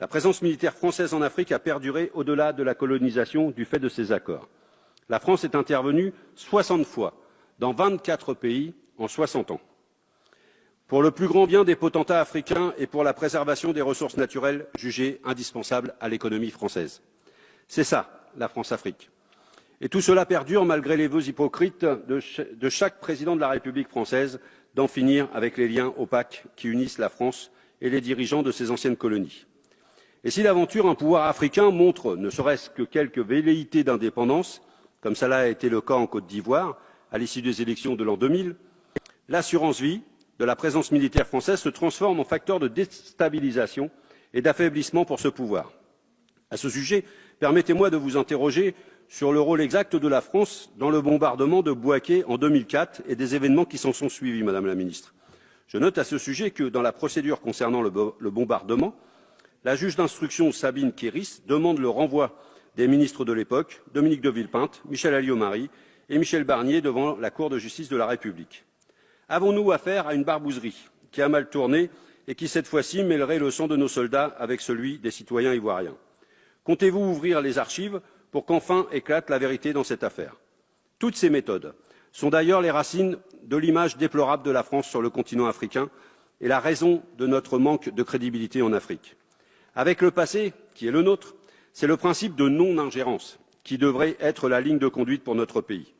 La présence militaire française en Afrique a perduré au-delà de la colonisation du fait de ces accords. La France est intervenue 60 fois dans 24 pays en 60 ans. Pour le plus grand bien des potentats africains et pour la préservation des ressources naturelles jugées indispensables à l'économie française. C'est ça, la France-Afrique. Et tout cela perdure malgré les vœux hypocrites de chaque président de la République française d'en finir avec les liens opaques qui unissent la France et les dirigeants de ses anciennes colonies. Et si d'aventure un pouvoir africain montre ne serait-ce que quelques velléités d'indépendance, comme cela a été le cas en Côte d'Ivoire à l'issue des élections de l'an 2000, l'assurance vie de la présence militaire française se transforme en facteur de déstabilisation et d'affaiblissement pour ce pouvoir. À ce sujet, permettez-moi de vous interroger sur le rôle exact de la France dans le bombardement de Bouaké en 2004 et des événements qui s'en sont suivis, Madame la Ministre. Je note à ce sujet que dans la procédure concernant le bombardement, la juge d'instruction Sabine Kéris demande le renvoi des ministres de l'époque, Dominique de Villepinte, Michel Alliot-Marie et Michel Barnier devant la Cour de justice de la République. Avons-nous affaire à une barbouzerie qui a mal tourné et qui, cette fois-ci, mêlerait le sang de nos soldats avec celui des citoyens ivoiriens? Comptez-vous ouvrir les archives pour qu'enfin éclate la vérité dans cette affaire? Toutes ces méthodes sont d'ailleurs les racines de l'image déplorable de la France sur le continent africain et la raison de notre manque de crédibilité en Afrique. Avec le passé, qui est le nôtre, c'est le principe de non-ingérence qui devrait être la ligne de conduite pour notre pays,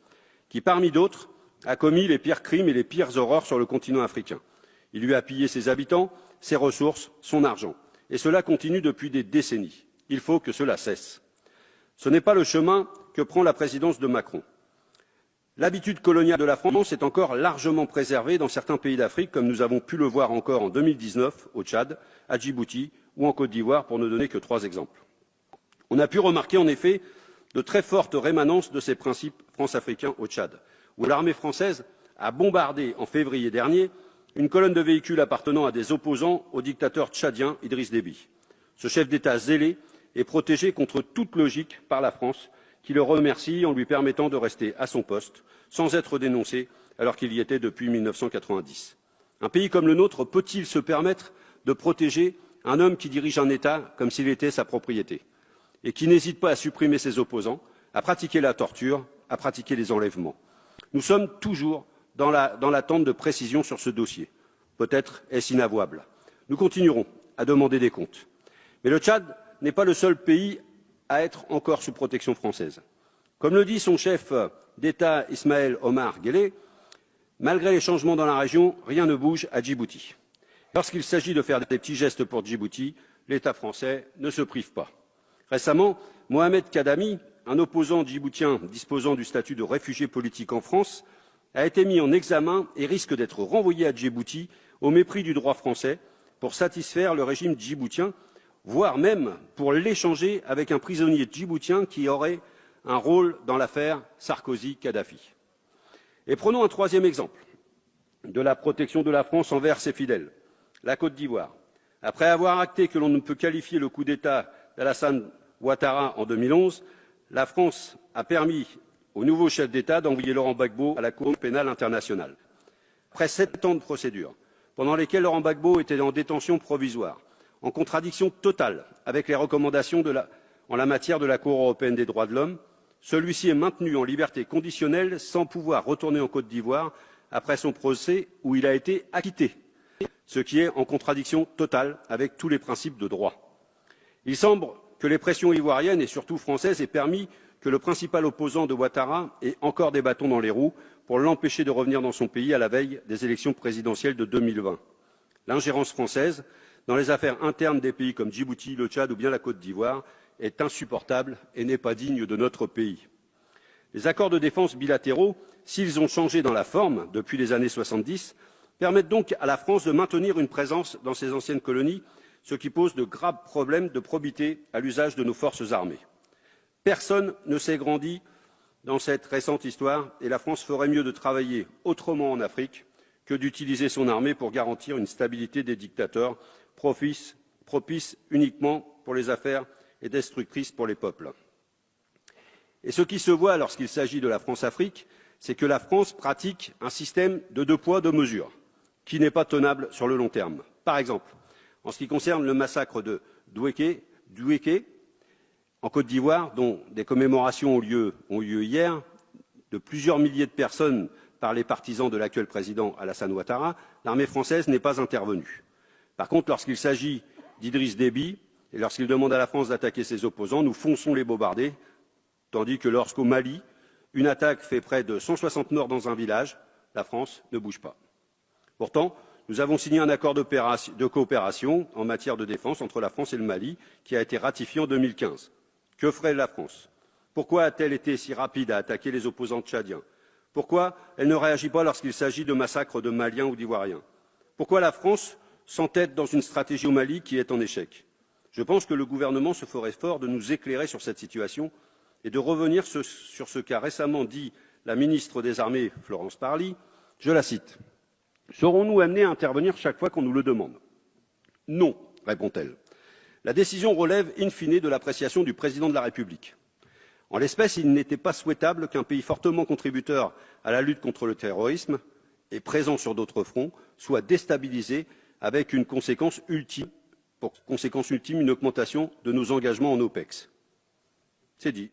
qui, parmi d'autres, a commis les pires crimes et les pires horreurs sur le continent africain. Il lui a pillé ses habitants, ses ressources, son argent. Et cela continue depuis des décennies. Il faut que cela cesse. Ce n'est pas le chemin que prend la présidence de Macron. L'habitude coloniale de la France est encore largement préservée dans certains pays d'Afrique, comme nous avons pu le voir encore en 2019 au Tchad, à Djibouti ou en Côte d'Ivoire, pour ne donner que 3 exemples. On a pu remarquer en effet de très fortes rémanences de ces principes france-africains au Tchad, où l'armée française a bombardé en février dernier une colonne de véhicules appartenant à des opposants au dictateur tchadien Idriss Déby. Ce chef d'État zélé est protégé contre toute logique par la France, qui le remercie en lui permettant de rester à son poste sans être dénoncé alors qu'il y était depuis 1990. Un pays comme le nôtre peut-il se permettre de protéger un homme qui dirige un État comme s'il était sa propriété et qui n'hésite pas à supprimer ses opposants, à pratiquer la torture, à pratiquer les enlèvements? Nous sommes toujours dans l'attente de précisions sur ce dossier. Peut-être est-ce inavouable. Nous continuerons à demander des comptes. Mais le Tchad n'est pas le seul pays à être encore sous protection française. Comme le dit son chef d'État Ismaël Omar Guelleh, malgré les changements dans la région, rien ne bouge à Djibouti. Lorsqu'il s'agit de faire des petits gestes pour Djibouti, l'État français ne se prive pas. Récemment, Mohamed Kadami, un opposant djiboutien disposant du statut de réfugié politique en France, a été mis en examen et risque d'être renvoyé à Djibouti au mépris du droit français pour satisfaire le régime djiboutien, voire même pour l'échanger avec un prisonnier djiboutien qui aurait un rôle dans l'affaire Sarkozy-Kadhafi. Et prenons un 3e exemple de la protection de la France envers ses fidèles, la Côte d'Ivoire. Après avoir acté que l'on ne peut qualifier le coup d'État d'Alassane Ouattara en 2011, la France a permis au nouveau chef d'État d'envoyer Laurent Gbagbo à la Cour pénale internationale. Après 7 ans de procédure, pendant lesquels Laurent Gbagbo était en détention provisoire, en contradiction totale avec les recommandations en la matière de la Cour européenne des droits de l'homme, celui-ci est maintenu en liberté conditionnelle sans pouvoir retourner en Côte d'Ivoire après son procès où il a été acquitté, ce qui est en contradiction totale avec tous les principes de droit. Il semble que les pressions ivoiriennes et surtout françaises aient permis que le principal opposant de Ouattara ait encore des bâtons dans les roues pour l'empêcher de revenir dans son pays à la veille des élections présidentielles de 2020. L'ingérence française dans les affaires internes des pays comme Djibouti, le Tchad ou bien la Côte d'Ivoire est insupportable et n'est pas digne de notre pays. Les accords de défense bilatéraux, s'ils ont changé dans la forme depuis les années 70, permettent donc à la France de maintenir une présence dans ses anciennes colonies, ce qui pose de graves problèmes de probité à l'usage de nos forces armées. Personne ne s'est grandi dans cette récente histoire et la France ferait mieux de travailler autrement en Afrique que d'utiliser son armée pour garantir une stabilité des dictateurs propice uniquement pour les affaires et destructrice pour les peuples. Et ce qui se voit lorsqu'il s'agit de la France-Afrique, c'est que la France pratique un système de 2 poids, 2 mesures, qui n'est pas tenable sur le long terme. Par exemple, en ce qui concerne le massacre de Douéké, en Côte d'Ivoire, dont des commémorations ont lieu hier, de plusieurs milliers de personnes par les partisans de l'actuel président Alassane Ouattara, l'armée française n'est pas intervenue. Par contre, lorsqu'il s'agit d'Idriss Déby et lorsqu'il demande à la France d'attaquer ses opposants, nous fonçons les bombarder, tandis que lorsqu'au Mali, une attaque fait près de 160 morts dans un village, la France ne bouge pas. Pourtant, nous avons signé un accord de coopération en matière de défense entre la France et le Mali, qui a été ratifié en 2015. Que ferait la France? Pourquoi a-t-elle été si rapide à attaquer les opposants tchadiens? Pourquoi elle ne réagit pas lorsqu'il s'agit de massacres de Maliens ou d'Ivoiriens? Pourquoi la France s'entête dans une stratégie au Mali qui est en échec? Je pense que le gouvernement se ferait fort de nous éclairer sur cette situation et de revenir sur ce qu'a récemment dit la ministre des Armées, Florence Parly. Je la cite. « Serons-nous amenés à intervenir chaque fois qu'on nous le demande ?» Non, répond-elle. La décision relève in fine de l'appréciation du président de la République. En l'espèce, il n'était pas souhaitable qu'un pays fortement contributeur à la lutte contre le terrorisme et présent sur d'autres fronts soit déstabilisé avec une conséquence ultime, une augmentation de nos engagements en OPEX. C'est dit.